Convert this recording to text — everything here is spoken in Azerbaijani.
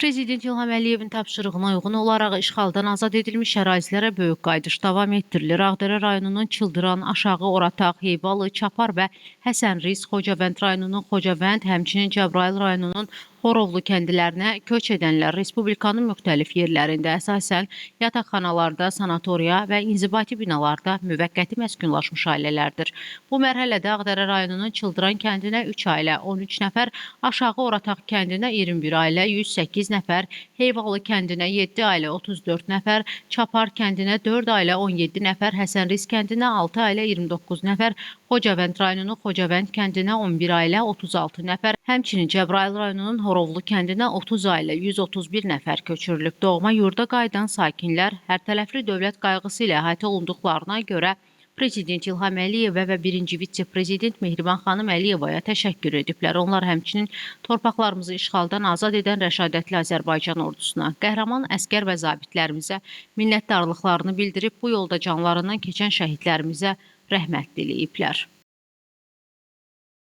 Prezident İlham Əliyevin tapşırığına uyğun olaraq işğaldan azad edilmiş ərazilərə böyük qayıdış davam etdirilir. Ağdərə rayonunun Çıldıran, Aşağı Orataq, Heyvalı, Çapar və Həsənrız, Xocavənd rayonunun Xocavənd, həmçinin Cəbrayıl rayonunun Horovlu kəndlərinə köç edənlər Respublikanın müxtəlif yerlərində, əsasən yataqxanalarda, sanatoriya və inzibati binalarda müvəqqəti məskunlaşmış ailələrdir. Bu mərhələdə Ağdərə rayonunun Çıldıran kəndinə 3 ailə, 13 nəfər, Aşağı Orataq kəndinə 21 ailə, 108 nəfər, Heyvalı kəndinə 7 ailə, 34 nəfər, Çapar kəndinə 4 ailə, 17 nəfər, Həsənrız kəndinə 6 ailə, 29 nəfər, Xocavənd rayonunun Xocavənd kəndinə 11 ailə, 36 nəfər, həmçinin Cəbrayıl rayonunun Horovlu kəndinə 30 ailə, 131 nəfər köçürülüb. Doğma yurda qayıdan sakinlər hər tərəfli dövlət qayğısı ilə əhatə olunduqlarına görə Prezident İlham Əliyevə və birinci vitse-prezident Mehriban xanım Əliyevaya təşəkkür ediblər. Onlar həmçinin torpaqlarımızı işğaldan azad edən rəşadətli Azərbaycan ordusuna, qəhrəman əskər və zabitlərimizə minnətdarlıqlarını bildirib, bu yolda canlarından keçən şəhidlərimizə rəhmət diləyiblər.